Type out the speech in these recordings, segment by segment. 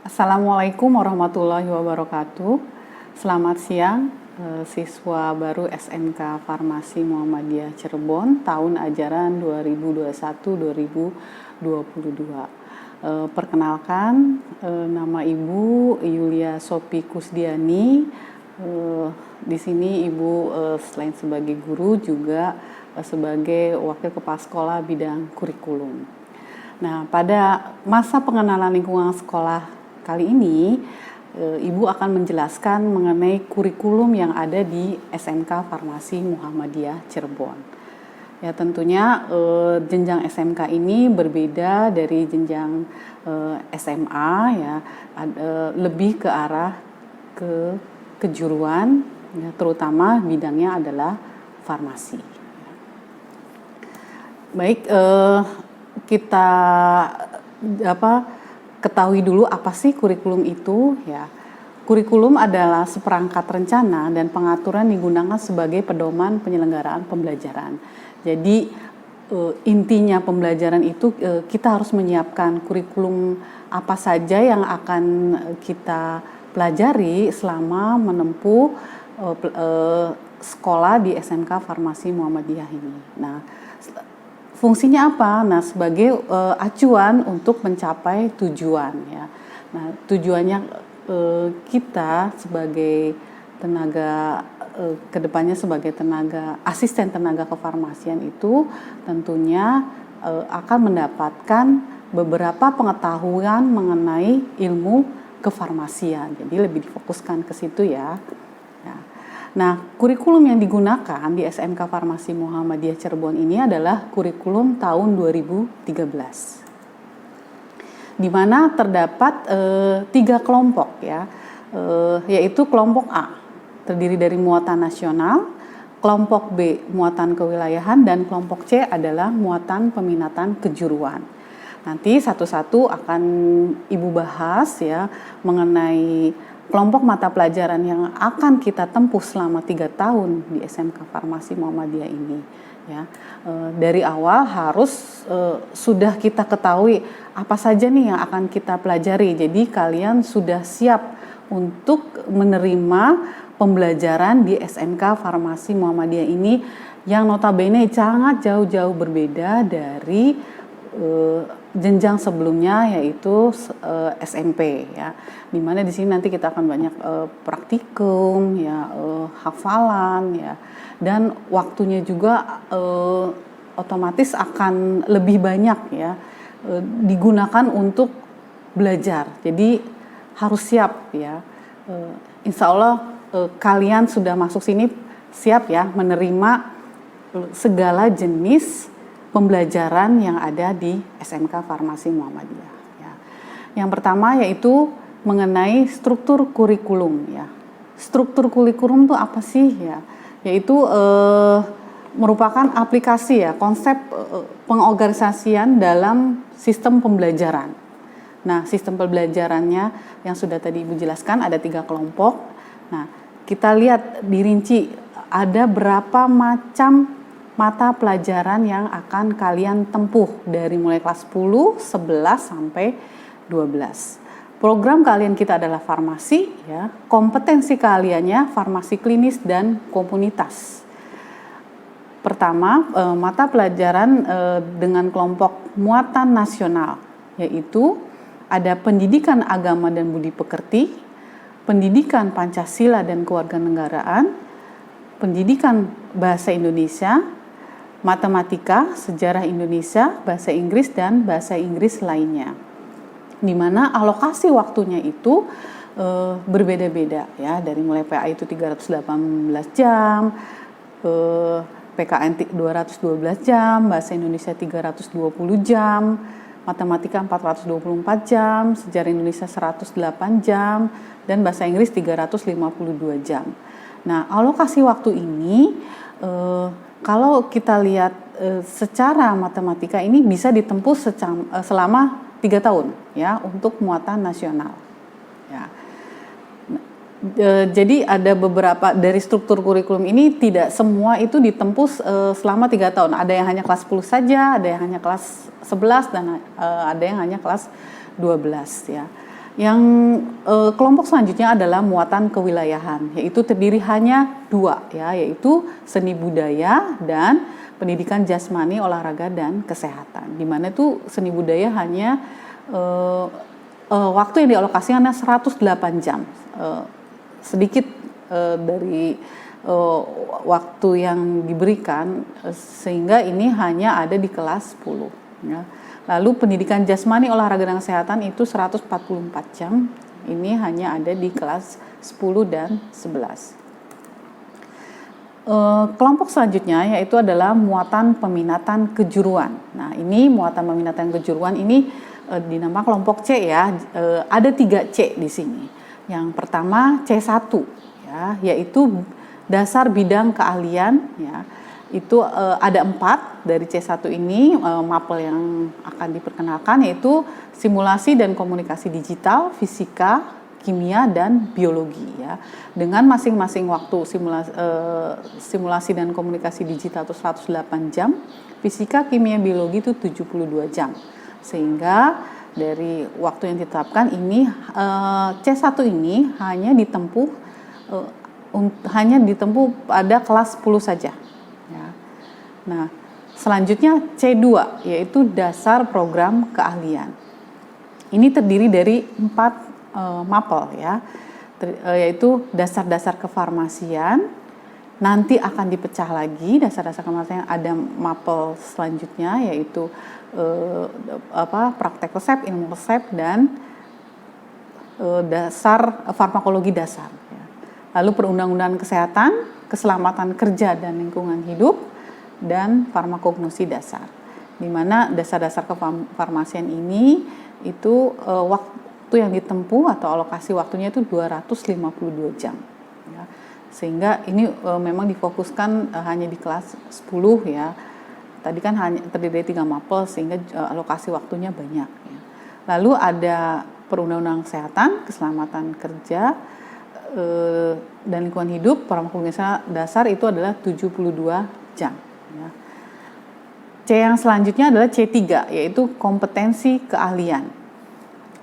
Assalamualaikum warahmatullahi wabarakatuh. Selamat siang, siswa baru SMK Farmasi Muhammadiyah Cirebon tahun ajaran 2021-2022. Perkenalkan, nama Ibu Yulia Sopi Kusdiani. Di sini Ibu selain sebagai guru juga sebagai wakil kepala sekolah bidang kurikulum. Nah, pada masa pengenalan lingkungan sekolah kali ini, Ibu akan menjelaskan mengenai kurikulum yang ada di SMK Farmasi Muhammadiyah Cirebon. Ya, tentunya jenjang SMK ini berbeda dari jenjang SMA, ya, lebih ke arah kejuruan, ya, terutama bidangnya adalah farmasi. Baik, kita ketahui dulu apa sih kurikulum itu, ya. Kurikulum adalah seperangkat rencana dan pengaturan digunakan sebagai pedoman penyelenggaraan pembelajaran. Jadi intinya pembelajaran itu kita harus menyiapkan kurikulum apa saja yang akan kita pelajari selama menempuh sekolah di SMK Farmasi Muhammadiyah ini. Nah, fungsinya apa? Nah, sebagai acuan untuk mencapai tujuan, ya. Nah, tujuannya kita sebagai tenaga kedepannya sebagai asisten tenaga kefarmasian itu tentunya akan mendapatkan beberapa pengetahuan mengenai ilmu kefarmasian. Jadi lebih difokuskan ke situ, ya. Nah, kurikulum yang digunakan di SMK Farmasi Muhammadiyah Cirebon ini adalah kurikulum tahun 2013. Di mana terdapat 3 kelompok, ya, yaitu kelompok A terdiri dari muatan nasional, kelompok B muatan kewilayahan, dan kelompok C adalah muatan peminatan kejuruan. Nanti satu-satu akan Ibu bahas, ya, mengenai kelompok mata pelajaran yang akan kita tempuh selama 3 tahun di SMK Farmasi Muhammadiyah ini, ya. Dari awal harus sudah kita ketahui apa saja nih yang akan kita pelajari. Jadi kalian sudah siap untuk menerima pembelajaran di SMK Farmasi Muhammadiyah ini yang notabene sangat jauh-jauh berbeda dari jenjang sebelumnya, yaitu SMP, ya. Dimana di sini nanti kita akan banyak praktikum, ya, hafalan, ya, dan waktunya juga otomatis akan lebih banyak, ya, digunakan untuk belajar. Jadi harus siap, ya. Insya Allah kalian sudah masuk sini siap, ya, menerima segala jenis pembelajaran yang ada di SMK Farmasi Muhammadiyah, ya. Yang pertama yaitu mengenai struktur kurikulum, ya. Struktur kurikulum itu apa sih, ya? Yaitu merupakan aplikasi, ya, konsep pengorganisasian dalam sistem pembelajaran. Nah, sistem pembelajarannya yang sudah tadi Ibu jelaskan ada 3 kelompok. Nah, kita lihat dirinci ada berapa macam mata pelajaran yang akan kalian tempuh dari mulai kelas 10, 11 sampai 12. Program kalian kita adalah farmasi, ya. Kompetensi kaliannya farmasi klinis dan komunitas. Pertama, mata pelajaran dengan kelompok muatan nasional, yaitu ada pendidikan agama dan budi pekerti, pendidikan Pancasila dan kewarganegaraan, pendidikan bahasa Indonesia, matematika, sejarah Indonesia, bahasa Inggris, dan bahasa Inggris lainnya. Di mana alokasi waktunya itu berbeda-beda, ya, dari mulai PA itu 318 jam, PKN 212 jam, bahasa Indonesia 320 jam, matematika 424 jam, sejarah Indonesia 108 jam, dan bahasa Inggris 352 jam. Nah, alokasi waktu ini kalau kita lihat secara matematika ini bisa ditempuh selama 3 tahun, ya, untuk muatan nasional, ya. Jadi ada beberapa dari struktur kurikulum ini tidak semua itu ditempuh selama 3 tahun. Ada yang hanya kelas 10 saja, ada yang hanya kelas 11, dan ada yang hanya kelas 12, ya. Yang kelompok selanjutnya adalah muatan kewilayahan, yaitu terdiri hanya 2 ya, yaitu seni budaya dan pendidikan jasmani, olahraga dan kesehatan. Di mana tuh seni budaya hanya waktu yang dialokasikan hanya 108 jam. Sedikit dari waktu yang diberikan, sehingga ini hanya ada di kelas 10 ya. Lalu pendidikan jasmani, olahraga dan kesehatan itu 144 jam. Ini hanya ada di kelas 10 dan 11. Kelompok selanjutnya yaitu adalah muatan peminatan kejuruan. Nah, ini muatan peminatan kejuruan ini dinamakan kelompok C ya. Ada 3 C di sini. Yang pertama C1 ya, yaitu dasar bidang keahlian ya. Itu ada 4 dari C1 ini, mapel yang akan diperkenalkan yaitu simulasi dan komunikasi digital, fisika, kimia, dan biologi ya. Dengan masing-masing waktu simulasi dan komunikasi digital itu 108 jam, fisika, kimia, biologi itu 72 jam. Sehingga dari waktu yang ditetapkan ini C1 ini hanya ditempuh pada kelas 10 saja. Ya. Nah, selanjutnya C2 yaitu dasar program keahlian. Ini terdiri dari 4 mapel ya, yaitu dasar-dasar kefarmasian. Nanti akan dipecah lagi dasar-dasar kefarmasian, ada mapel selanjutnya yaitu praktek resep, ilmu resep, dan dasar farmakologi dasar. Ya. Lalu perundang-undangan kesehatan, keselamatan kerja dan lingkungan hidup, dan farmakognosi dasar. Di mana dasar-dasar kefarmasian ini itu waktu yang ditempuh atau alokasi waktunya itu 252 jam. Ya. Sehingga ini memang difokuskan hanya di kelas 10 ya. Tadi kan hanya terdiri dari 3 mapel sehingga alokasi waktunya banyak. Ya. Lalu ada perundang-undangan kesehatan, keselamatan kerja, dan lingkungan hidup, farmakologi dasar itu adalah 72 jam. Ya. C yang selanjutnya adalah C3 yaitu kompetensi keahlian.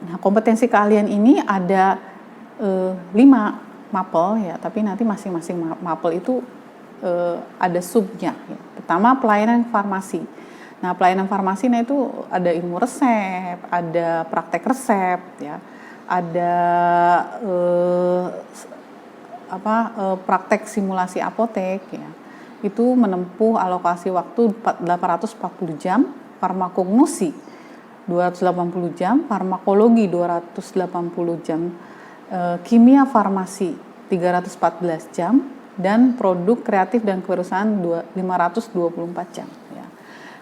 Nah, kompetensi keahlian ini ada 5 mapel ya, tapi nanti masing-masing mapel itu ada subnya. Ya. Pertama, pelayanan farmasi. Nah, pelayanan farmasi itu ada ilmu resep, ada praktek resep ya. Ada praktek simulasi apotek ya. Itu menempuh alokasi waktu 840 jam, farmakognosi 280 jam, farmakologi 280 jam, kimia farmasi 314 jam, dan produk kreatif dan kewirausahaan 524 jam ya.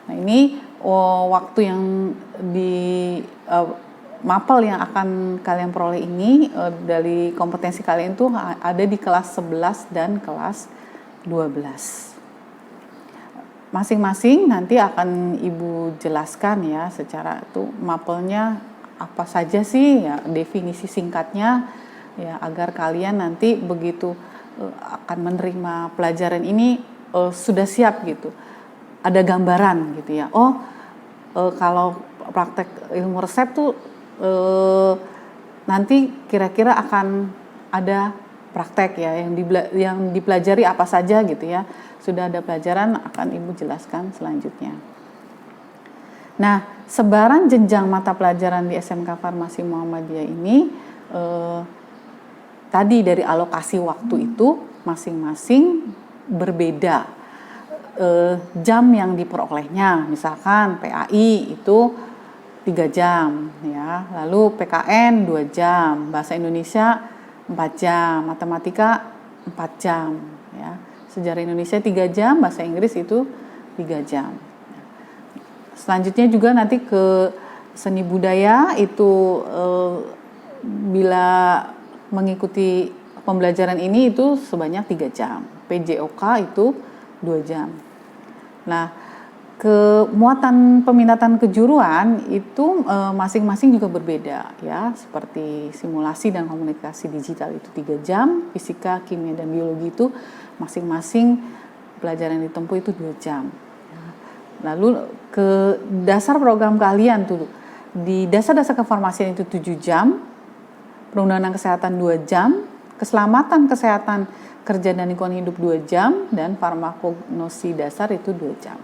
Nah, ini waktu yang di mapel yang akan kalian peroleh ini dari kompetensi kalian itu ada di kelas 11 dan kelas 12. Masing-masing nanti akan Ibu jelaskan ya secara itu mapelnya apa saja sih ya, definisi singkatnya ya, agar kalian nanti begitu akan menerima pelajaran ini sudah siap gitu. Ada gambaran gitu ya. Kalau praktek ilmu resep tuh nanti kira-kira akan ada praktek ya yang dipelajari apa saja gitu ya. Sudah ada pelajaran, akan Ibu jelaskan selanjutnya. Nah, sebaran jenjang mata pelajaran di SMK Farmasi Muhammadiyah ini tadi dari alokasi waktu itu masing-masing berbeda jam yang diperolehnya. Misalkan PAI itu 3 jam ya, lalu PKN 2 jam, bahasa Indonesia 4 jam, matematika 4 jam ya. Sejarah Indonesia 3 jam, bahasa Inggris itu 3 jam. Selanjutnya juga nanti ke seni budaya itu bila mengikuti pembelajaran ini itu sebanyak 3 jam. PJOK itu 2 jam. Nah, ke muatan peminatan kejuruan itu masing-masing juga berbeda ya, seperti simulasi dan komunikasi digital itu 3 jam, fisika, kimia, dan biologi itu masing-masing pelajaran yang ditempuh itu 2 jam. Lalu ke dasar program keahlian tuh, di dasar-dasar kefarmasian itu 7 jam, perundangan kesehatan 2 jam, keselamatan kesehatan kerja dan lingkungan hidup 2 jam, dan farmakognosi dasar itu 2 jam.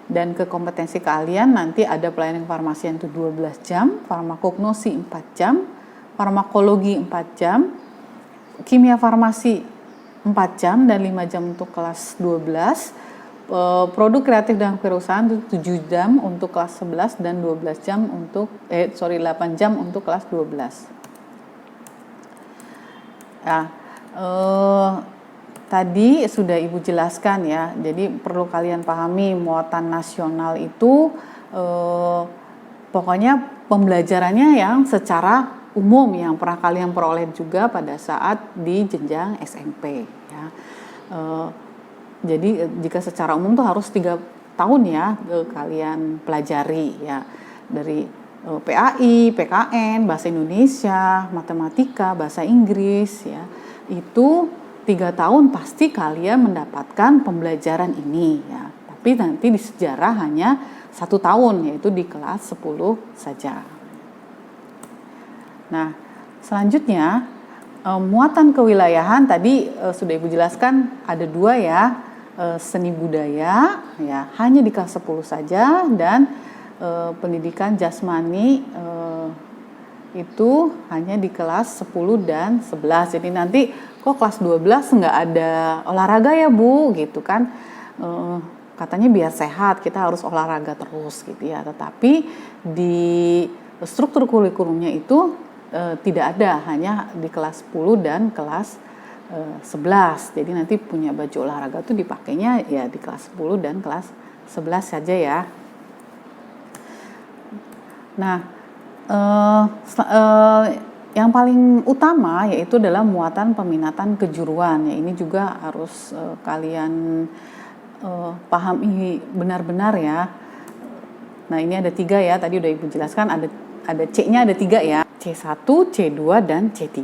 Dan ke kompetensi keahlian nanti ada pelayanan farmasi yang itu 12 jam, farmakognosi 4 jam, farmakologi 4 jam, kimia farmasi 4 jam dan 5 jam untuk kelas 12, produk kreatif dan kewirausahaan itu 7 jam untuk kelas 11 dan 12 jam untuk 8 jam untuk kelas 12. Ya, tadi sudah Ibu jelaskan ya, jadi perlu kalian pahami muatan nasional itu pokoknya pembelajarannya yang secara umum yang pernah kalian peroleh juga pada saat di jenjang SMP ya. Jadi jika secara umum tuh harus 3 tahun ya kalian pelajari ya, dari PAI, PKN, Bahasa Indonesia, Matematika, Bahasa Inggris ya. Itu 3 tahun pasti kalian mendapatkan pembelajaran ini ya. Tapi nanti di sejarah hanya 1 tahun, yaitu di kelas 10 saja. Nah, selanjutnya muatan kewilayahan tadi sudah Ibu jelaskan ada 2 ya. Seni budaya ya hanya di kelas 10 saja, dan pendidikan jasmani itu hanya di kelas 10 dan 11. Jadi nanti kok kelas 12 nggak ada olahraga ya Bu gitu kan, katanya biar sehat kita harus olahraga terus gitu ya, tetapi di struktur kurikulumnya itu tidak ada, hanya di kelas 10 dan kelas 11. Jadi nanti punya baju olahraga tuh dipakainya ya di kelas 10 dan kelas 11 saja ya. Nah, yang paling utama yaitu adalah muatan peminatan kejuruan ya, ini juga harus kalian pahami benar-benar ya. Nah, ini ada 3 ya, tadi udah Ibu jelaskan, ada C-nya ada 3 ya, C1, C2 dan C3.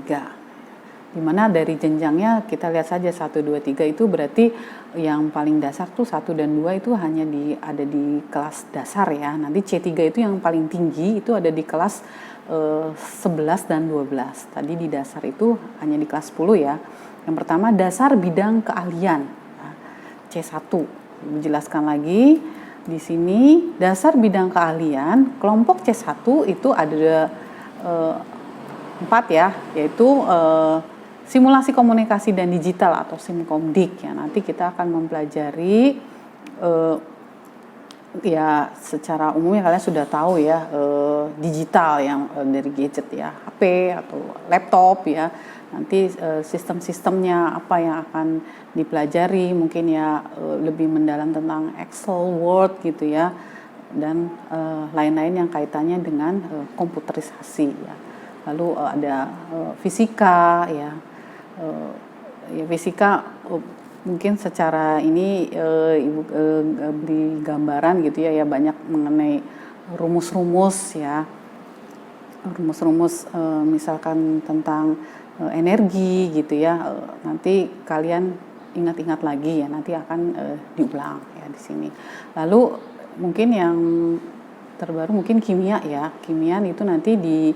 Dimana dari jenjangnya kita lihat saja 1, 2, 3 itu berarti yang paling dasar tuh 1 dan 2 itu hanya ada di kelas dasar ya. Nanti C3 itu yang paling tinggi itu ada di kelas 11 dan 12. Tadi di dasar itu hanya di kelas 10 ya. Yang pertama dasar bidang keahlian, C1. Menjelaskan lagi di sini dasar bidang keahlian kelompok C1 itu ada 4 ya, yaitu simulasi komunikasi dan digital atau Simkomdik ya. Nanti kita akan mempelajari ya secara umumnya kalian sudah tahu ya, digital yang dari gadget ya, HP atau laptop ya. Nanti sistem-sistemnya apa yang akan dipelajari, mungkin ya lebih mendalam tentang Excel, Word gitu ya, dan lain-lain yang kaitannya dengan komputerisasi ya. Lalu ada fisika ya. Ya fisika mungkin secara ini Ibu beri gambaran gitu ya, banyak mengenai rumus-rumus ya, rumus-rumus misalkan tentang energi gitu ya, nanti kalian ingat-ingat lagi ya, nanti akan diulang ya di sini. Lalu mungkin yang terbaru mungkin kimia ya, kimia itu nanti di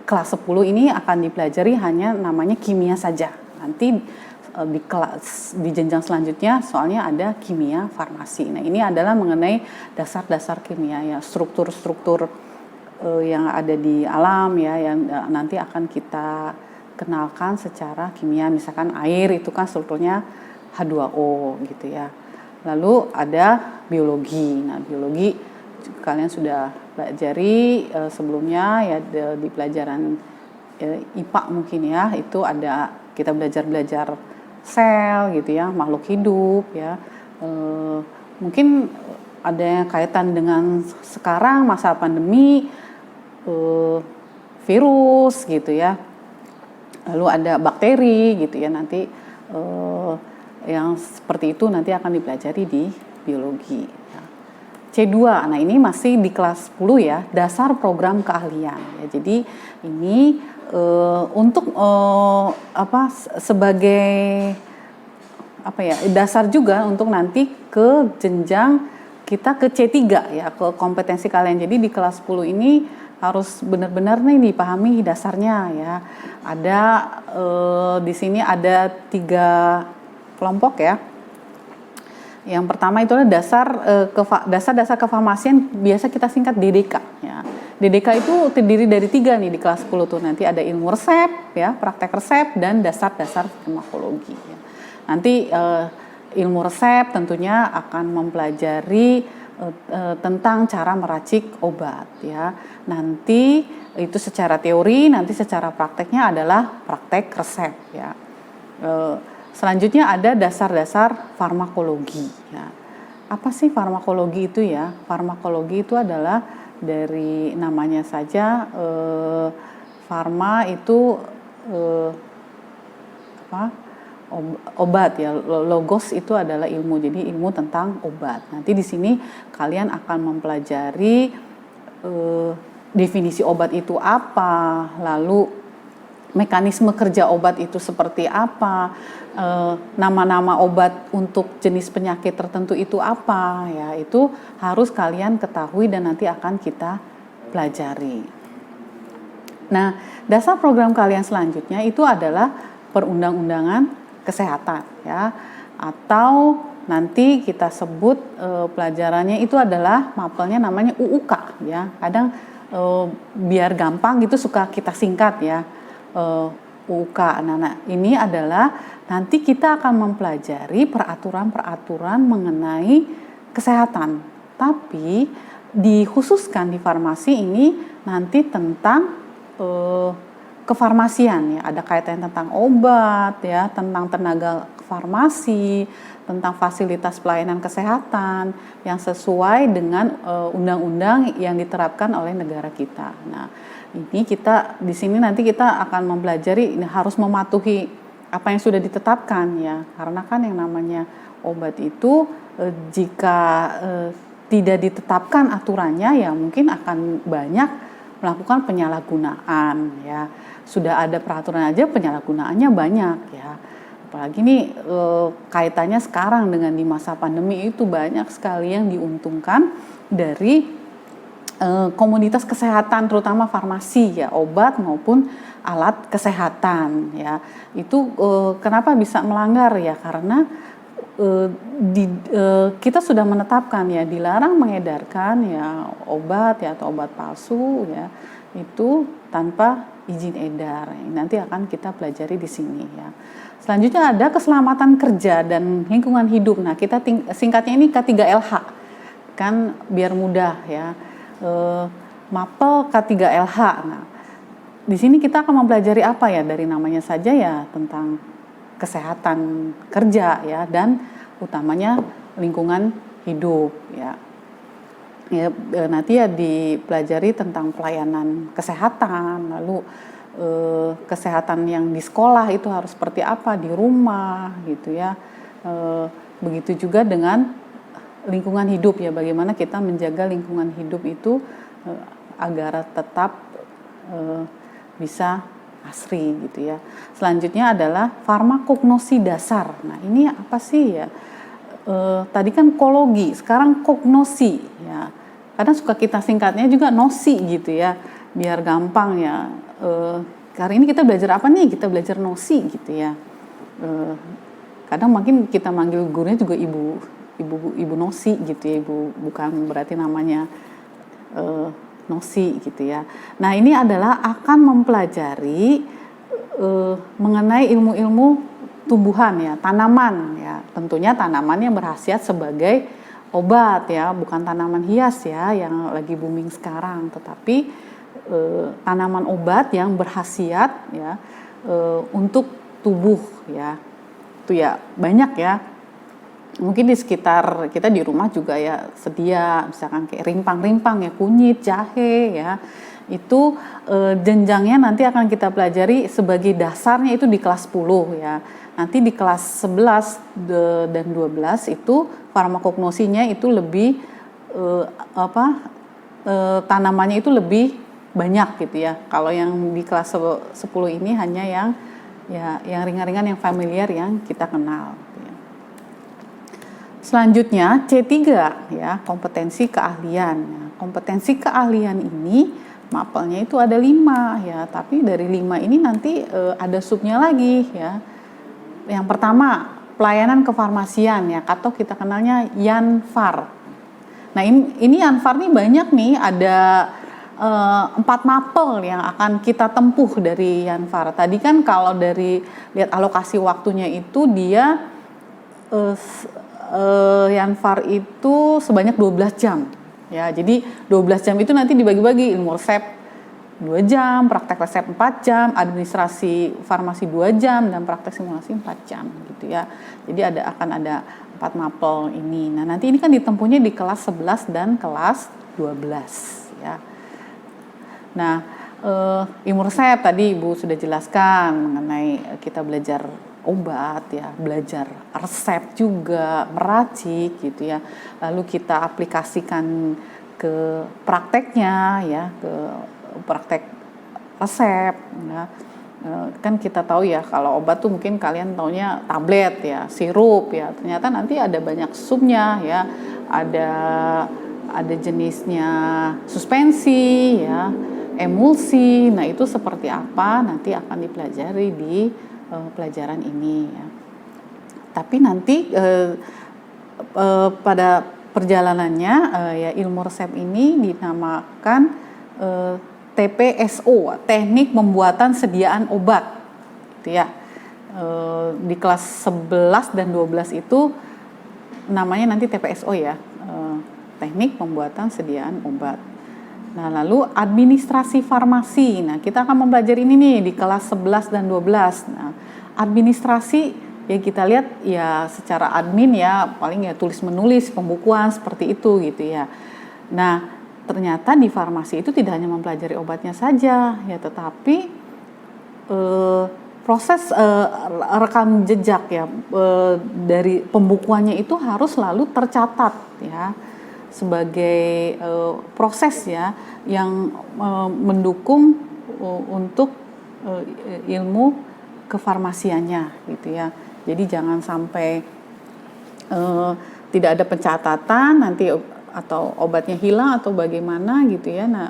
kelas 10 ini akan dipelajari hanya namanya kimia saja. Nanti di jenjang selanjutnya soalnya ada kimia farmasi. Nah, ini adalah mengenai dasar-dasar kimia ya, struktur-struktur yang ada di alam ya, yang nanti akan kita kenalkan secara kimia. Misalkan air itu kan strukturnya H2O gitu ya. Lalu ada biologi. Nah, biologi kalian sudah pelajari sebelumnya ya di pelajaran IPA mungkin ya, itu ada kita belajar sel gitu ya, makhluk hidup ya, mungkin ada yang kaitan dengan sekarang masa pandemi, virus gitu ya, lalu ada bakteri gitu ya, nanti yang seperti itu nanti akan dipelajari di biologi ya. C2, nah ini masih di kelas 10 ya, dasar program keahlian ya. Jadi ini untuk sebagai dasar juga untuk nanti ke jenjang kita ke C3 ya, ke kompetensi kalian. Jadi di kelas 10 ini harus benar-benar nih dipahami dasarnya ya. Ada di sini ada 3 kelompok ya. Yang pertama itu adalah dasar kefarmasian, biasa kita singkat DDK ya. DDK itu terdiri dari 3 nih di kelas 10 tuh. Nanti ada ilmu resep ya, praktek resep, dan dasar-dasar farmakologi ya. Nanti ilmu resep tentunya akan mempelajari tentang cara meracik obat ya. Nanti itu secara teori, nanti secara prakteknya adalah praktek resep ya. Selanjutnya ada dasar-dasar farmakologi ya. Apa sih farmakologi itu ya? Farmakologi itu adalah dari namanya saja, farma itu obat ya. Logos itu adalah ilmu, jadi ilmu tentang obat. Nanti di sini kalian akan mempelajari definisi obat itu apa, lalu mekanisme kerja obat itu seperti apa, nama-nama obat untuk jenis penyakit tertentu itu apa ya, itu harus kalian ketahui dan nanti akan kita pelajari. Nah, dasar program kalian selanjutnya itu adalah perundang-undangan kesehatan ya, atau nanti kita sebut pelajarannya itu adalah mapelnya namanya UUK ya. Kadang biar gampang gitu suka kita singkat ya, UUK. Nah, ini adalah nanti kita akan mempelajari peraturan-peraturan mengenai kesehatan. Tapi dikhususkan di farmasi ini nanti tentang kefarmasian ya, ada kaitannya tentang obat ya, tentang tenaga farmasi, tentang fasilitas pelayanan kesehatan yang sesuai dengan undang-undang yang diterapkan oleh negara kita. Nah, ini kita di sini nanti kita akan mempelajari ini harus mematuhi apa yang sudah ditetapkan ya, karena kan yang namanya obat itu jika tidak ditetapkan aturannya ya mungkin akan banyak melakukan penyalahgunaan ya. Sudah ada peraturan aja penyalahgunaannya banyak ya. Apalagi nih kaitannya sekarang dengan di masa pandemi itu banyak sekali yang diuntungkan dari komunitas kesehatan, terutama farmasi ya, obat maupun alat kesehatan ya. Itu kenapa bisa melanggar ya, karena kita sudah menetapkan ya, dilarang mengedarkan ya obat ya atau obat palsu ya itu tanpa izin edar. Nanti akan kita pelajari di sini ya. Selanjutnya ada keselamatan kerja dan lingkungan hidup. Nah, kita singkatnya ini K3LH. Kan biar mudah ya. Mapel K3LH. Nah, di sini kita akan mempelajari apa ya, dari namanya saja ya tentang kesehatan kerja ya, dan utamanya lingkungan hidup ya. Ya, nanti ya dipelajari tentang pelayanan kesehatan, lalu kesehatan yang di sekolah itu harus seperti apa, di rumah gitu ya. Begitu juga dengan lingkungan hidup ya, bagaimana kita menjaga lingkungan hidup itu agar tetap bisa asri gitu ya. Selanjutnya adalah farmakognosi dasar. Nah, ini apa sih ya? Tadi kan kologi, sekarang kognosi ya. Kadang suka kita singkatnya juga nosi gitu ya, biar gampang ya. Hari ini kita belajar apa nih? Kita belajar nosi gitu ya. Kadang mungkin kita manggil gurunya juga ibu nosi gitu ya, ibu, bukan berarti namanya nosi gitu ya. Nah, ini adalah akan mempelajari mengenai ilmu-ilmu tumbuhan ya, tanaman ya. Tentunya tanaman yang berkhasiat sebagai obat ya, bukan tanaman hias ya yang lagi booming sekarang, tetapi tanaman obat yang berkhasiat ya untuk tubuh ya. Itu ya banyak ya. Mungkin di sekitar kita di rumah juga ya sedia, misalkan kayak rimpang-rimpang ya, kunyit, jahe ya. Itu jenjangnya nanti akan kita pelajari sebagai dasarnya itu di kelas 10 ya. Nanti di kelas 11 dan 12 itu farmakognosinya itu lebih tanamannya itu lebih banyak gitu ya. Kalau yang di kelas 10 ini hanya yang ringan-ringan, yang familiar, yang kita kenal. Selanjutnya C3 ya, kompetensi keahlian. Kompetensi keahlian ini mapelnya itu ada 5 ya, tapi dari 5 ini nanti ada subnya lagi ya. Yang pertama pelayanan kefarmasian ya, atau kita kenalnya Yanfar. Nah ini Yanfar nih banyak nih, ada 4 mapel yang akan kita tempuh dari Yanfar. Tadi kan kalau dari lihat alokasi waktunya itu dia Yanfar itu sebanyak 12 jam. Ya, jadi 12 jam itu nanti dibagi-bagi, ilmu resep 2 jam, praktek resep 4 jam, administrasi farmasi 2 jam, dan praktek simulasi 4 jam gitu ya. Jadi akan ada 4 mapel ini. Nah, nanti ini kan ditempuhnya di kelas 11 dan kelas 12 ya. Nah, ilmu resep tadi Ibu sudah jelaskan mengenai kita belajar obat ya, belajar resep juga, meracik gitu ya. Lalu kita aplikasikan ke prakteknya ya, ke praktek resep ya. Kan kita tahu ya kalau obat tuh mungkin kalian taunya tablet ya, sirup ya. Ternyata nanti ada banyak subnya ya. Ada jenisnya suspensi ya, emulsi. Nah, itu seperti apa nanti akan dipelajari di pelajaran ini ya. Tapi nanti pada perjalanannya ya ilmu resep ini dinamakan TPSO, teknik pembuatan sediaan obat gitu ya. Di kelas 11 dan 12 itu namanya nanti TPSO ya, teknik pembuatan sediaan obat. Nah, lalu administrasi farmasi. Nah, kita akan mempelajari ini nih di kelas 11 dan 12. Nah, administrasi ya kita lihat ya secara admin ya paling ya tulis menulis, pembukuan seperti itu gitu ya. Nah, ternyata di farmasi itu tidak hanya mempelajari obatnya saja ya, tetapi proses rekam jejak ya dari pembukuannya itu harus selalu tercatat ya, sebagai proses ya yang mendukung untuk ilmu kefarmasiannya gitu ya. Jadi jangan sampai tidak ada pencatatan nanti atau obatnya hilang atau bagaimana gitu ya. Nah,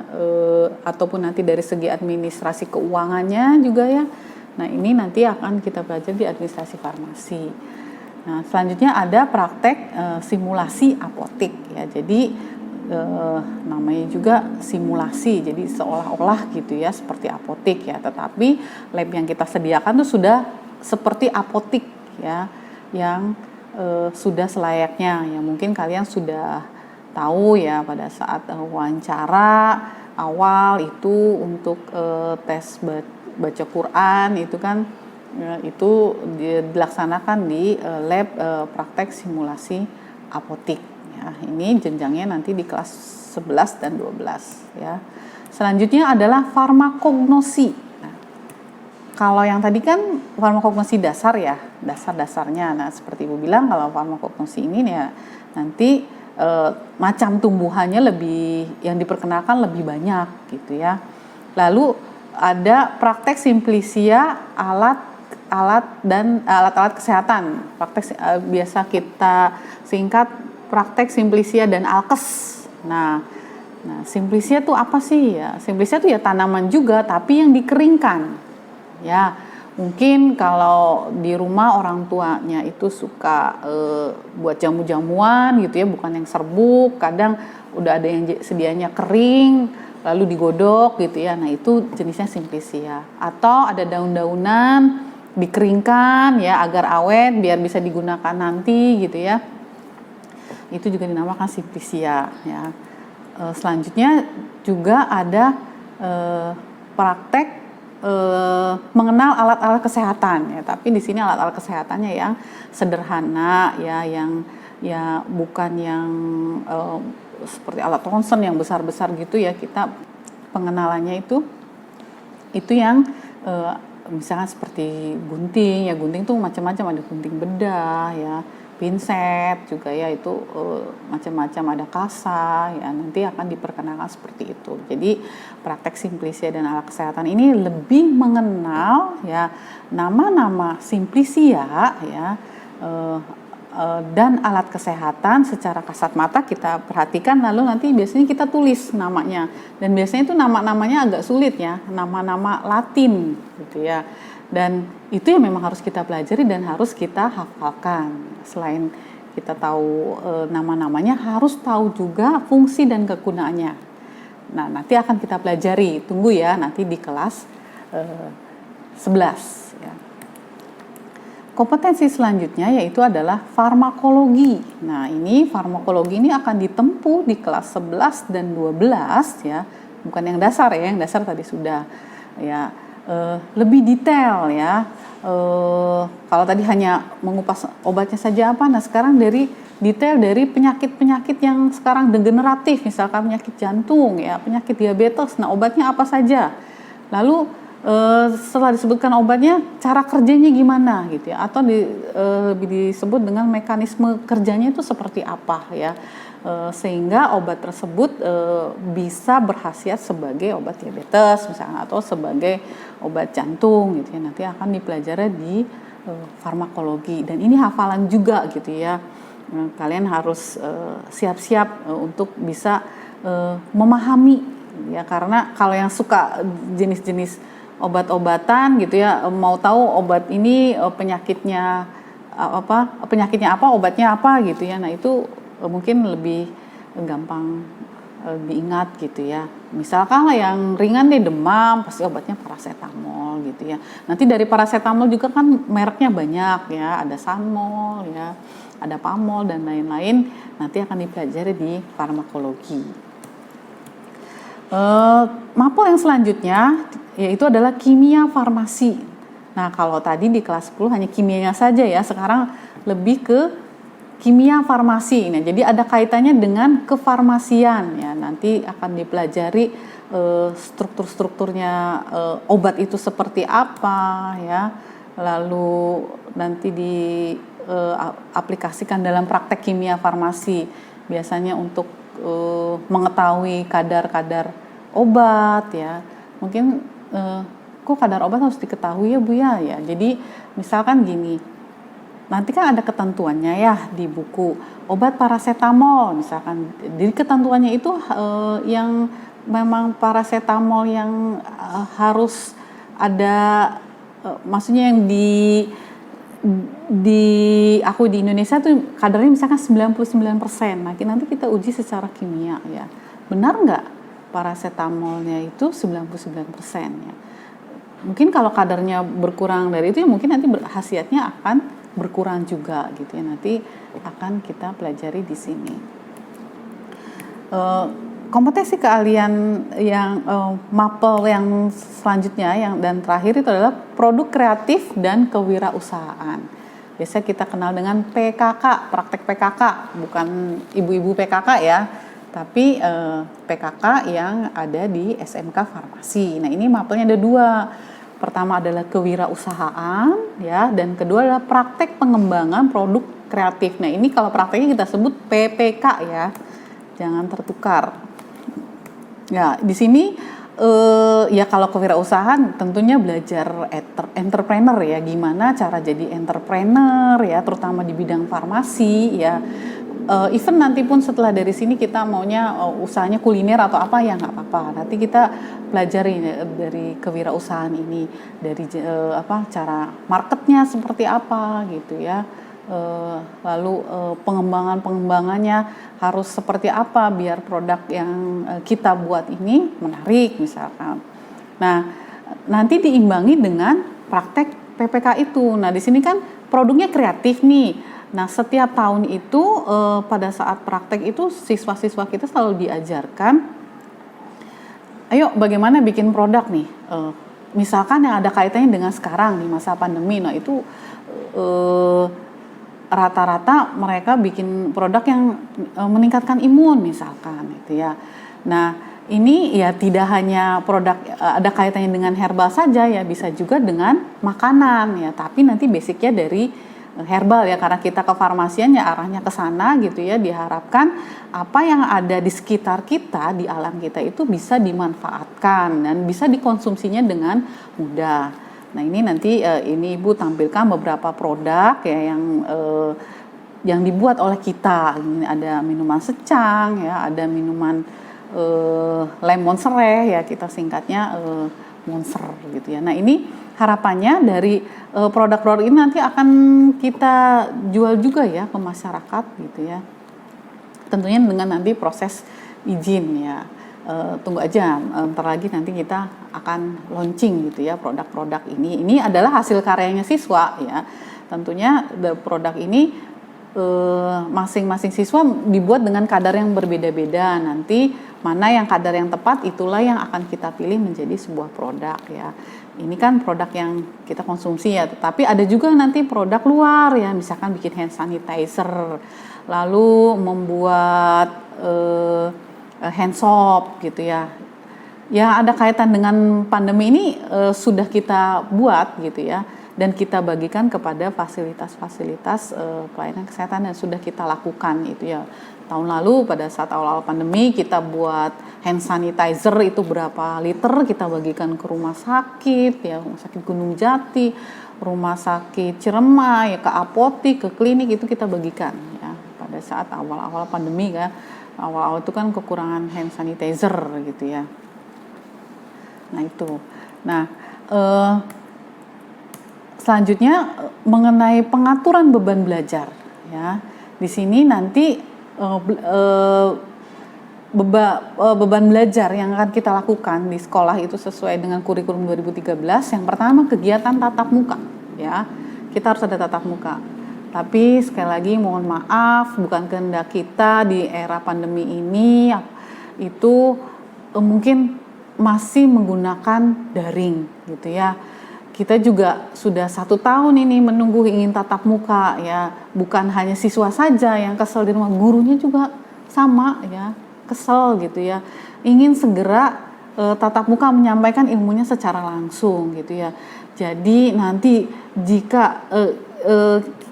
ataupun nanti dari segi administrasi keuangannya juga ya. Nah, ini nanti akan kita pelajari di administrasi farmasi. Nah, selanjutnya ada praktek simulasi apotek ya. Jadi namanya juga simulasi. Jadi seolah-olah gitu ya seperti apotek ya. Tetapi lab yang kita sediakan itu sudah seperti apotek ya, yang sudah selayaknya. Ya mungkin kalian sudah tahu ya pada saat wawancara awal itu untuk tes baca Quran itu kan itu dilaksanakan di lab praktek simulasi apotek ya. Ini jenjangnya nanti di kelas 11 dan 12 ya. Selanjutnya adalah farmakognosi. Nah, kalau yang tadi kan farmakognosi dasar ya, dasar-dasarnya. Nah, seperti Ibu bilang kalau farmakognosi ini ya nanti macam tumbuhannya lebih yang diperkenalkan lebih banyak gitu ya. Lalu ada praktek simplisia alat-alat kesehatan. Praktek biasa kita singkat praktek simplisia dan alkes. Nah, simplisia itu apa sih ya? Simplisia itu ya tanaman juga tapi yang dikeringkan. Ya, mungkin kalau di rumah orang tuanya itu suka buat jamu-jamuan gitu ya, bukan yang serbuk. Kadang udah ada yang sedianya kering lalu digodok gitu ya. Nah, itu jenisnya simplisia. Atau ada daun-daunan dikeringkan ya agar awet biar bisa digunakan nanti gitu ya. Itu juga dinamakan simplisia ya. Selanjutnya juga ada praktek mengenal alat-alat kesehatan ya, tapi di sini alat-alat kesehatannya yang sederhana ya, yang ya bukan yang seperti alat ronsen yang besar-besar gitu ya. Kita pengenalannya itu yang misalnya seperti gunting ya, gunting tuh macam-macam, ada gunting bedah ya, pinset juga ya, itu macam-macam, ada kasa ya, nanti akan diperkenalkan seperti itu. Jadi praktek simplisia dan alat kesehatan ini lebih mengenal ya nama-nama simplisia ya, dan alat kesehatan secara kasat mata kita perhatikan, lalu nanti biasanya kita tulis namanya, dan biasanya itu nama-namanya agak sulit ya, nama-nama Latin gitu ya, dan itu yang memang harus kita pelajari dan harus kita hafalkan. Selain kita tahu nama-namanya, harus tahu juga fungsi dan kegunaannya. Nah, nanti akan kita pelajari, tunggu ya nanti di kelas 11 ya. Kompetensi selanjutnya yaitu adalah farmakologi. Nah, ini farmakologi ini akan ditempuh di kelas 11 dan 12 ya. Bukan yang dasar ya, yang dasar tadi sudah ya. Lebih detail ya. Kalau tadi hanya mengupas obatnya saja apa, nah sekarang dari detail dari penyakit-penyakit yang sekarang degeneratif, misalkan penyakit jantung ya, penyakit diabetes. Nah, obatnya apa saja? Lalu setelah disebutkan obatnya, cara kerjanya gimana gitu ya, atau lebih disebut dengan mekanisme kerjanya itu seperti apa ya, sehingga obat tersebut bisa berkhasiat sebagai obat diabetes misalnya, atau sebagai obat jantung gitu ya, nanti akan dipelajari di farmakologi, dan ini hafalan juga gitu ya. Kalian harus siap-siap untuk bisa memahami ya, karena kalau yang suka jenis-jenis obat-obatan gitu ya, mau tahu obat ini penyakitnya apa, obatnya apa gitu ya. Nah, itu mungkin lebih gampang diingat gitu ya. Misalkan yang ringan deh, demam, pasti obatnya paracetamol gitu ya. Nanti dari paracetamol juga kan mereknya banyak ya, ada Sanmol ya, ada Pamol dan lain-lain. Nanti akan dipelajari di farmakologi. Mapel yang selanjutnya yaitu adalah kimia farmasi. Nah, kalau tadi di kelas 10 hanya kimianya saja ya, sekarang lebih ke kimia farmasi. Nah, jadi ada kaitannya dengan kefarmasian ya. Nanti akan dipelajari struktur-strukturnya obat itu seperti apa ya. Lalu nanti diaplikasikan dalam praktek kimia farmasi. Biasanya untuk mengetahui kadar-kadar obat ya. Mungkin kok kadar obat harus diketahui ya Bu ya. Jadi misalkan gini, nanti kan ada ketentuannya ya di buku obat paracetamol misalkan. Jadi ketentuannya itu yang memang paracetamol yang harus ada, maksudnya yang di aku di Indonesia tuh kadarnya misalkan 99%. Nah, nanti kita uji secara kimia ya. Benar nggak paracetamolnya itu 99% ya. Mungkin kalau kadarnya berkurang dari itu ya mungkin nanti khasiatnya akan berkurang juga gitu ya. Nanti akan kita pelajari di sini. Kompetensi keahlian yang mapel yang selanjutnya dan terakhir itu adalah produk kreatif dan kewirausahaan. Biasa kita kenal dengan PKK, praktek PKK, bukan ibu-ibu PKK ya. Tapi PKK yang ada di SMK Farmasi. Nah, ini mapelnya ada dua. Pertama adalah kewirausahaan ya, dan kedua adalah praktek pengembangan produk kreatif. Nah, ini kalau prakteknya kita sebut PPK ya. Jangan tertukar. Ya, di sini ya kalau kewirausahaan tentunya belajar entrepreneur ya, gimana cara jadi entrepreneur ya, terutama di bidang farmasi ya. Even nanti pun setelah dari sini kita maunya usahanya kuliner atau apa ya nggak apa-apa. Nanti kita pelajari dari kewirausahaan ini, dari cara marketnya seperti apa gitu ya. Lalu pengembangannya harus seperti apa biar produk yang kita buat ini menarik misalkan. Nah, nanti diimbangi dengan praktek PPK itu. Nah, di sini kan produknya kreatif nih. Nah, setiap tahun itu pada saat praktek itu siswa-siswa kita selalu diajarkan, ayo bagaimana bikin produk nih. Misalkan yang ada kaitannya dengan sekarang di masa pandemi. Nah, itu rata-rata mereka bikin produk yang meningkatkan imun misalkan gitu ya. Nah, ini ya tidak hanya produk ada kaitannya dengan herbal saja ya, bisa juga dengan makanan ya, tapi nanti basicnya dari herbal ya, karena kita ke farmasian ya arahnya ke sana gitu ya. Diharapkan apa yang ada di sekitar kita, di alam kita itu bisa dimanfaatkan dan bisa dikonsumsinya dengan mudah. Nah, ini nanti ini Ibu tampilkan beberapa produk ya yang yang dibuat oleh kita. Ini ada minuman secang ya, ada minuman lemon sereh ya, kita singkatnya Monster gitu ya. Nah, ini harapannya dari produk-produk ini nanti akan kita jual juga ya ke masyarakat gitu ya. Tentunya dengan nanti proses izin ya. Tunggu aja, ntar lagi nanti kita akan launching gitu ya produk-produk ini. Ini adalah hasil karyanya siswa ya. Tentunya produk ini masing-masing siswa dibuat dengan kadar yang berbeda-beda. Nanti mana yang kadar yang tepat, itulah yang akan kita pilih menjadi sebuah produk ya. Ini kan produk yang kita konsumsi ya, tetapi ada juga nanti produk luar ya, misalkan bikin hand sanitizer, lalu membuat hand soap gitu ya. Yang ada kaitan dengan pandemi ini sudah kita buat gitu ya, dan kita bagikan kepada fasilitas-fasilitas pelayanan kesehatan yang sudah kita lakukan itu ya. Tahun lalu pada saat awal-awal pandemi kita buat hand sanitizer itu berapa liter, kita bagikan ke rumah sakit ya, rumah sakit Gunung Jati, rumah sakit Ciremai, ke apotik, ke klinik, itu kita bagikan ya pada saat awal-awal pandemi kan. Awal-awal itu kan kekurangan hand sanitizer gitu ya. Nah itu. Nah selanjutnya mengenai pengaturan beban belajar ya. Di sini nanti beban belajar yang akan kita lakukan di sekolah itu sesuai dengan kurikulum 2013. Yang pertama kegiatan tatap muka ya. Kita harus ada tatap muka. Tapi sekali lagi mohon maaf, bukan kehendak kita di era pandemi ini itu mungkin masih menggunakan daring gitu ya. Kita juga sudah 1 tahun ini menunggu ingin tatap muka ya. Bukan hanya siswa saja yang kesel di rumah, gurunya juga sama ya, kesel gitu ya. Ingin segera tatap muka menyampaikan ilmunya secara langsung gitu ya. Jadi nanti jika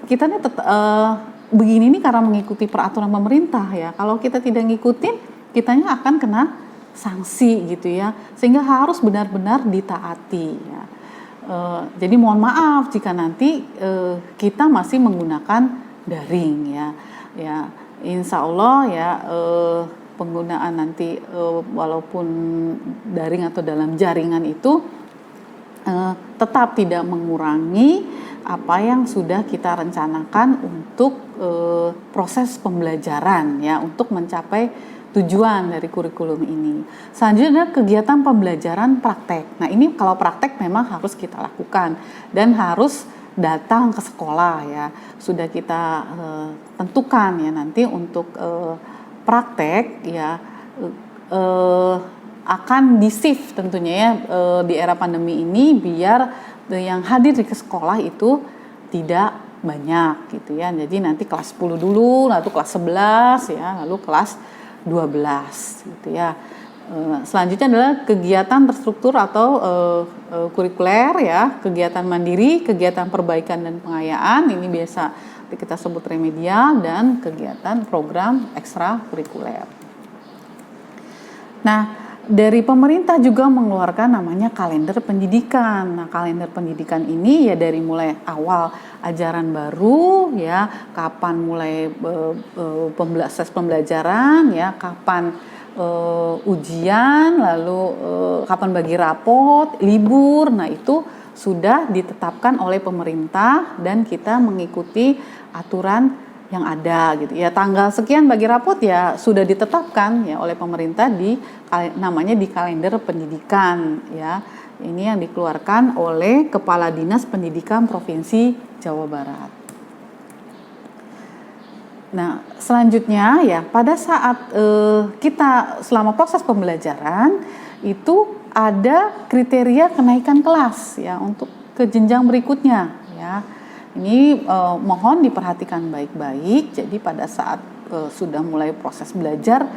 kita nih begini nih karena mengikuti peraturan pemerintah ya. Kalau kita tidak ngikutin, kitanya akan kena sanksi gitu ya. Sehingga harus benar-benar ditaati ya. Jadi mohon maaf jika nanti kita masih menggunakan daring ya. Ya, insya Allah ya penggunaan nanti walaupun daring atau dalam jaringan itu tetap tidak mengurangi apa yang sudah kita rencanakan untuk proses pembelajaran ya, untuk mencapai tujuan dari kurikulum ini. Selanjutnya adalah kegiatan pembelajaran praktek. Nah ini kalau praktek memang harus kita lakukan dan harus datang ke sekolah ya. Sudah kita tentukan ya nanti untuk praktek ya akan di-shift tentunya ya di era pandemi ini biar yang hadir di sekolah itu tidak banyak gitu ya. Jadi nanti kelas 10 dulu, lalu kelas 11 ya, lalu kelas 12 gitu ya. Selanjutnya adalah kegiatan terstruktur atau kurikuler ya, kegiatan mandiri, kegiatan perbaikan dan pengayaan, ini biasa kita sebut remedial, dan kegiatan program ekstra kurikuler. Nah, dari pemerintah juga mengeluarkan namanya kalender pendidikan. Nah, kalender pendidikan ini ya dari mulai awal ajaran baru ya, kapan mulai proses pembelajaran ya, kapan ujian, lalu kapan bagi rapot, libur. Nah, itu sudah ditetapkan oleh pemerintah dan kita mengikuti aturan yang ada gitu ya. Tanggal sekian bagi rapot ya sudah ditetapkan ya oleh pemerintah namanya di kalender pendidikan ya. Ini yang dikeluarkan oleh Kepala Dinas Pendidikan Provinsi Jawa Barat. Nah, selanjutnya ya pada saat kita selama proses pembelajaran itu ada kriteria kenaikan kelas ya untuk ke jenjang berikutnya ya. Ini mohon diperhatikan baik-baik. Jadi pada saat sudah mulai proses belajar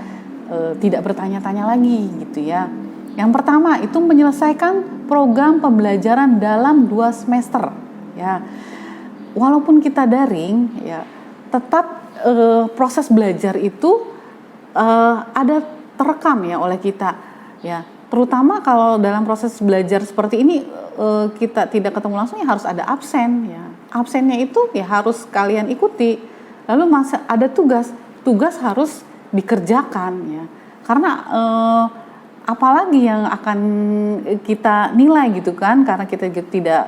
tidak bertanya-tanya lagi gitu ya. Yang pertama itu menyelesaikan program pembelajaran dalam 2 semester ya. Walaupun kita daring ya, tetap proses belajar itu ada terekam ya oleh kita ya. Terutama kalau dalam proses belajar seperti ini kita tidak ketemu langsung ya harus ada absen ya. Absennya itu ya harus kalian ikuti. Lalu ada tugas harus dikerjakan ya. Karena apalagi yang akan kita nilai gitu kan, karena kita tidak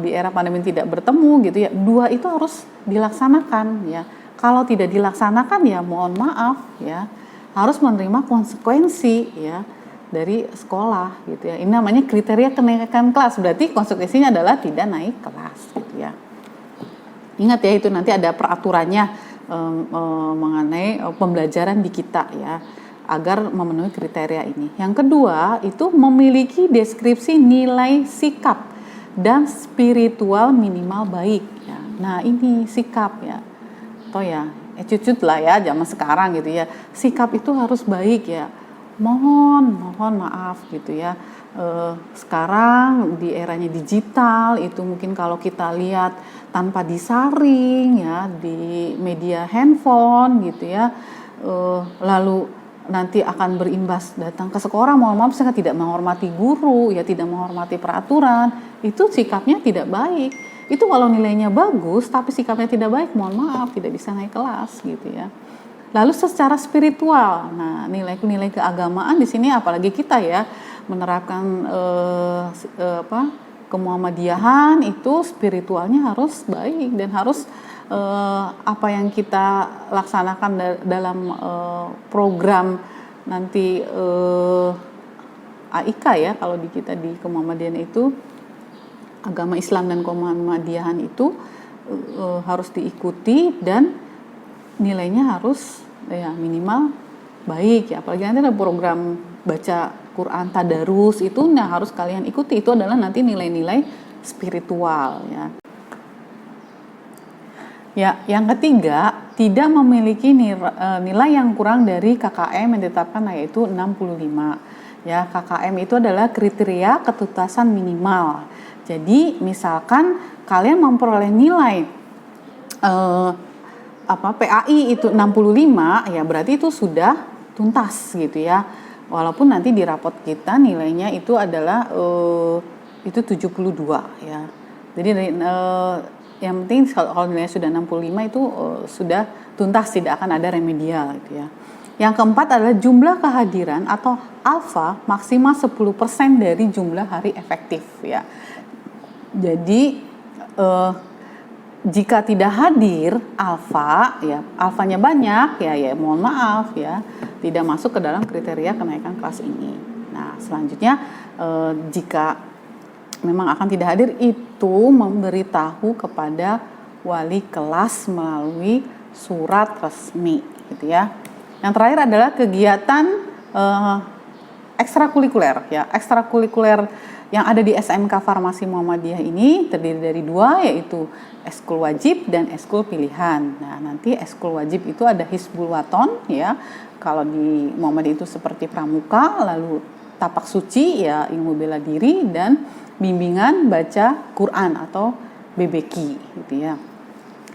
di era pandemi tidak bertemu gitu ya. 2 itu harus dilaksanakan ya. Kalau tidak dilaksanakan ya mohon maaf ya, harus menerima konsekuensi ya dari sekolah gitu ya. Ini namanya kriteria kenaikan kelas, berarti konsekuensinya adalah tidak naik kelas gitu ya. Ingat ya, itu nanti ada peraturannya mengenai pembelajaran di kita ya, agar memenuhi kriteria ini. Yang kedua itu memiliki deskripsi nilai sikap dan spiritual minimal baik ya. Nah ini sikap ya, atau ya cucut lah ya zaman sekarang gitu ya, sikap itu harus baik ya. Mohon maaf gitu ya, sekarang di eranya digital itu mungkin kalau kita lihat tanpa disaring ya di media handphone gitu ya, lalu nanti akan berimbas datang ke sekolah, mohon maaf saya tidak menghormati guru ya, tidak menghormati peraturan, itu sikapnya tidak baik. Itu kalau nilainya bagus tapi sikapnya tidak baik, mohon maaf tidak bisa naik kelas gitu ya. Lalu secara spiritual, nah nilai-nilai keagamaan di sini apalagi kita ya menerapkan kemuhammadiyahan, itu spiritualnya harus baik dan harus apa yang kita laksanakan dalam program nanti AIK ya, kalau di kita di kemuhammadiyahan itu agama Islam dan kemuhammadiyahan itu harus diikuti dan nilainya harus ya minimal baik ya. Apalagi nanti ada program baca Quran tadarus itu harus kalian ikuti, itu adalah nanti nilai-nilai spiritual ya. Ya, yang ketiga, tidak memiliki nilai yang kurang dari KKM yang ditetapkan yaitu 65. Ya, KKM itu adalah kriteria ketuntasan minimal. Jadi, misalkan kalian memperoleh nilai PAI itu 65, ya berarti itu sudah tuntas gitu ya. Walaupun nanti di rapot kita nilainya itu adalah itu 72 ya. Jadi yang penting kalau nilainya sudah 65 itu sudah tuntas, tidak akan ada remedial gitu ya. Yang keempat adalah jumlah kehadiran atau alfa maksimal 10% dari jumlah hari efektif ya. Jadi jika tidak hadir alfa ya, alfanya banyak ya mohon maaf ya, tidak masuk ke dalam kriteria kenaikan kelas ini. Nah, selanjutnya jika memang akan tidak hadir, itu memberitahu kepada wali kelas melalui surat resmi gitu ya. Yang terakhir adalah kegiatan ekstrakurikuler ya. Ekstrakurikuler yang ada di SMK Farmasi Muhammadiyah ini terdiri dari 2, yaitu ekskul wajib dan ekskul pilihan. Nah, nanti ekskul wajib itu ada Hizbul Waton ya. Kalau di Muhammadiyah itu seperti pramuka, lalu tapak suci ya, ilmu bela diri, dan bimbingan baca Quran atau BBQ gitu ya.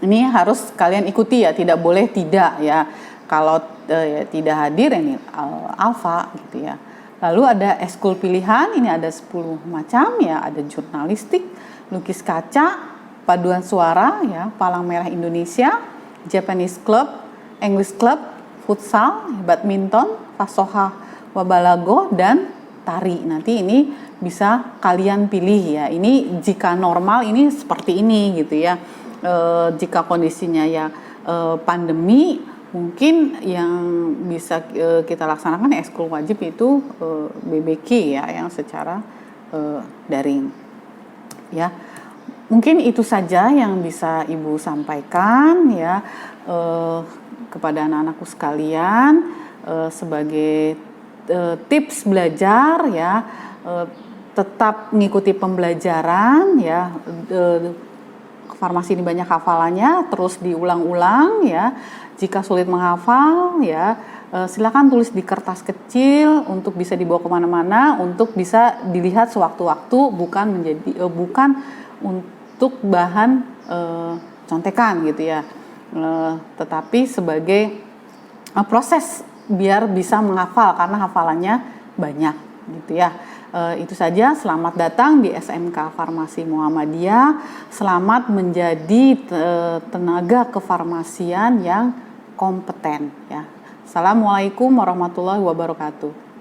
Ini harus kalian ikuti ya, tidak boleh tidak ya. Kalau ya, tidak hadir ini alfa gitu ya. Lalu ada ekskul pilihan, ini ada 10 macam ya, ada jurnalistik, lukis kaca, paduan suara ya, Palang Merah Indonesia, Japanese Club, English Club, futsal, badminton, fasoha wabalago, dan tari. Nanti ini bisa kalian pilih ya. Ini jika normal ini seperti ini gitu ya. Jika kondisinya ya pandemi, mungkin yang bisa kita laksanakan ekskul wajib itu BBQ ya, yang secara daring ya. Mungkin itu saja yang bisa Ibu sampaikan ya kepada anak-anakku sekalian sebagai tips belajar ya. Tetap mengikuti pembelajaran ya. Farmasi ini banyak hafalannya, terus diulang-ulang ya. Jika sulit menghafal ya, silakan tulis di kertas kecil untuk bisa dibawa kemana-mana, untuk bisa dilihat sewaktu-waktu, bukan untuk bahan contekan gitu ya, tetapi sebagai proses biar bisa menghafal karena hafalannya banyak gitu ya. Itu saja, selamat datang di SMK Farmasi Muhammadiyah. Selamat menjadi tenaga kefarmasian yang kompeten ya. Assalamualaikum warahmatullahi wabarakatuh.